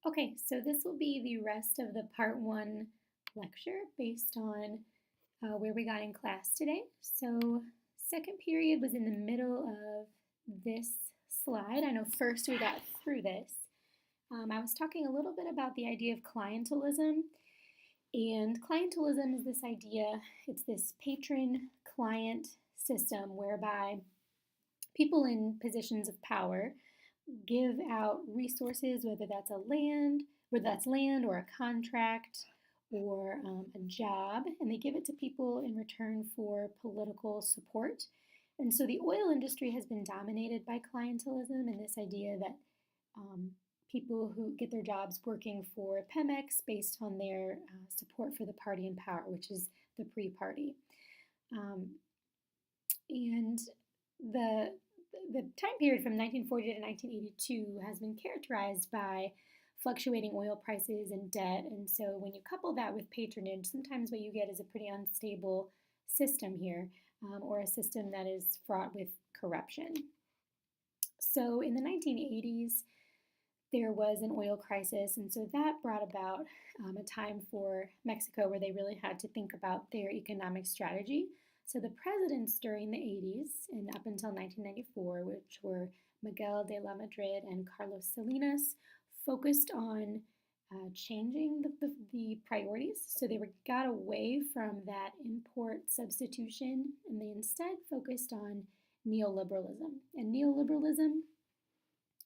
Okay, so this will be the rest of the part one lecture based on where we got in class today. So second period was in the middle of this slide. I know first we got through this. I was talking a little bit about the idea of clientelism. And clientelism is this idea, it's this patron-client system whereby people in positions of power give out resources, whether that's land or a contract or a job, and they give it to people in return for political support. And so the oil industry has been dominated by clientelism and this idea that um, people who get their jobs working for Pemex based on their support for the party in power, which is the pre-party. Um, and the the time period from 1940 to 1982 has been characterized by fluctuating oil prices and debt. And so when you couple that with patronage, sometimes what you get is a pretty unstable system here, or a system that is fraught with corruption. So in the 1980s, there was an oil crisis, and so that brought about a time for Mexico where they really had to think about their economic strategy. So the presidents during the 80s and up until 1994, which were Miguel de la Madrid and Carlos Salinas, focused on changing the priorities. So they got away from that import substitution and they instead focused on neoliberalism. And neoliberalism,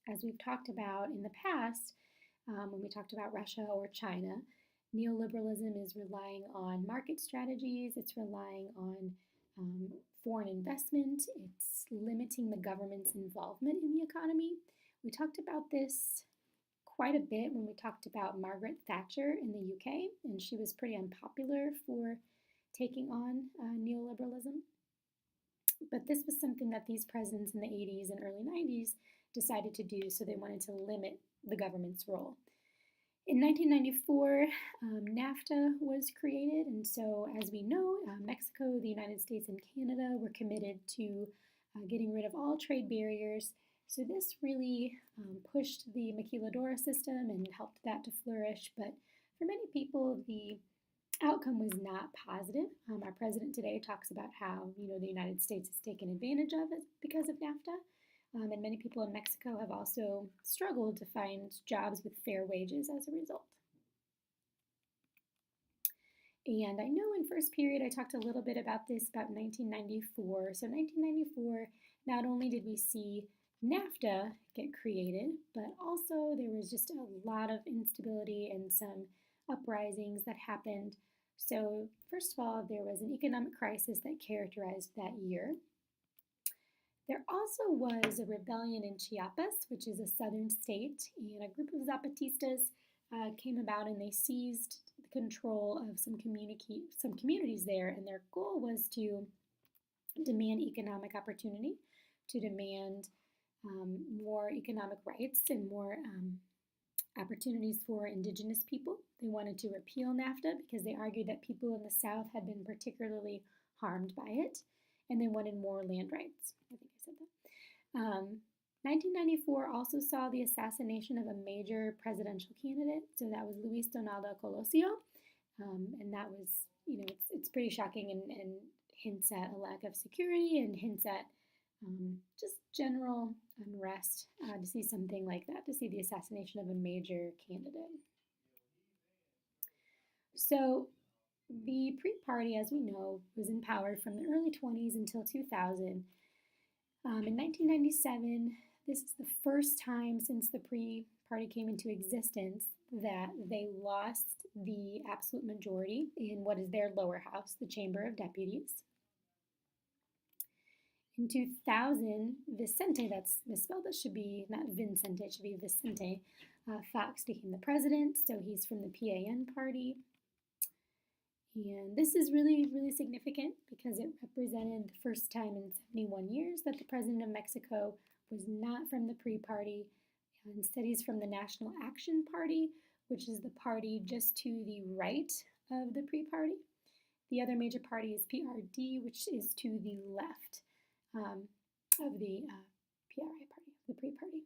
as we've talked about in the past, when we talked about Russia or China, neoliberalism is relying on market strategies, it's relying on foreign investment, it's limiting the government's involvement in the economy. We talked about this quite a bit when we talked about Margaret Thatcher in the UK, and she was pretty unpopular for taking on neoliberalism. But this was something that these presidents in the 80s and early 90s decided to do, so they wanted to limit the government's role. In 1994, NAFTA was created, and so as we know, Mexico, the United States, and Canada were committed to getting rid of all trade barriers. So this really pushed the maquiladora system and helped that to flourish, but for many people, the outcome was not positive. Our president today talks about how the United States has taken advantage of it because of NAFTA, and many people in Mexico have also struggled to find jobs with fair wages as a result. And I know in first period I talked a little bit about this about 1994. So 1994, not only did we see NAFTA get created, but also there was just a lot of instability and some uprisings that happened. So first of all, there was an economic crisis that characterized that year. There also was a rebellion in Chiapas, which is a southern state, and a group of Zapatistas came about and they seized the control of some communities there, and their goal was to demand economic opportunity, to demand more economic rights and more opportunities for indigenous people. They wanted to repeal NAFTA because they argued that people in the South had been particularly harmed by it, and they wanted more land rights. I think I said that. 1994 also saw the assassination of a major presidential candidate, so that was Luis Donaldo Colosio, and that was, it's pretty shocking and hints at a lack of security and hints at just general unrest to see something like that, to see the assassination of a major candidate. So the pre-party, as we know, was in power from the early 20s until 2000. In 1997, this is the first time since the pre-party came into existence that they lost the absolute majority in what is their lower house, the Chamber of Deputies. In 2000, Vicente, that's misspelled, that should be not Vincente, it should be Vicente, Fox became the president, so he's from the PAN party. And this is really, really significant because it represented the first time in 71 years that the president of Mexico was not from the pre-party. Instead, he's from the National Action Party, which is the party just to the right of the pre-party. The other major party is PRD, which is to the left of the PRI party, the pre-party.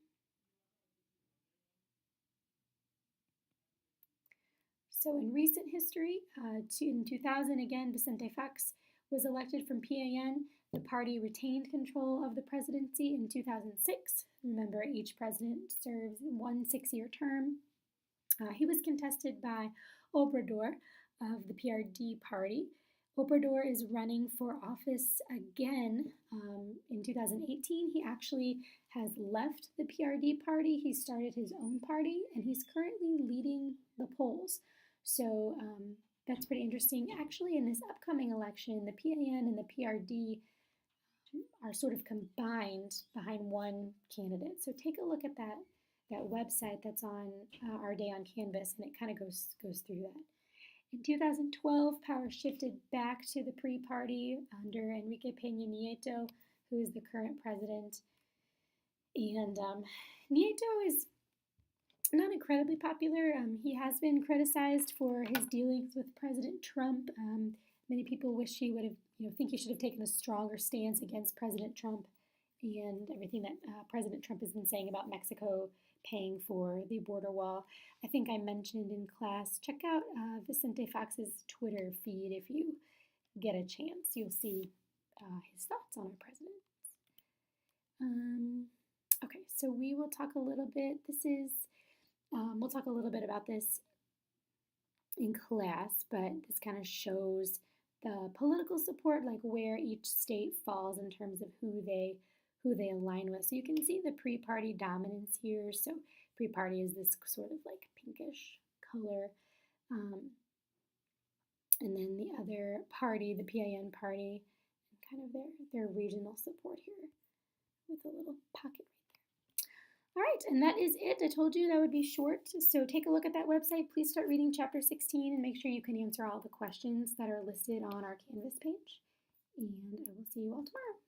So in recent history, in 2000, again, Vicente Fox was elected from PAN. The party retained control of the presidency in 2006. Remember, each president serves one 6-year term. He was contested by Obrador of the PRD party. Obrador is running for office again in 2018. He actually has left the PRD party. He started his own party, and he's currently leading the polls. So that's pretty interesting. Actually, in this upcoming election, the PAN and the PRD are sort of combined behind one candidate. So take a look at that website that's on Our Day on Canvas, and it kind of goes through that. In 2012, power shifted back to the PRI party under Enrique Peña Nieto, who is the current president. And Nieto is not incredibly popular. He has been criticized for his dealings with President Trump. Many people wish he would have, think he should have taken a stronger stance against President Trump and everything that President Trump has been saying about Mexico paying for the border wall. I think I mentioned in class, check out Vicente Fox's Twitter feed if you get a chance. You'll see his thoughts on our president. Okay, so we will talk a little bit. We'll talk a little bit about this in class, but this kind of shows the political support, like where each state falls in terms of who they align with. So you can see the pre-party dominance here. So pre-party is this sort of like pinkish color. And then the other party, the PAN party, and kind of their regional support here with a little pocket right there. All right, and that is it. I told you that would be short, so take a look at that website. Please start reading chapter 16 and make sure you can answer all the questions that are listed on our Canvas page. And I will see you all tomorrow.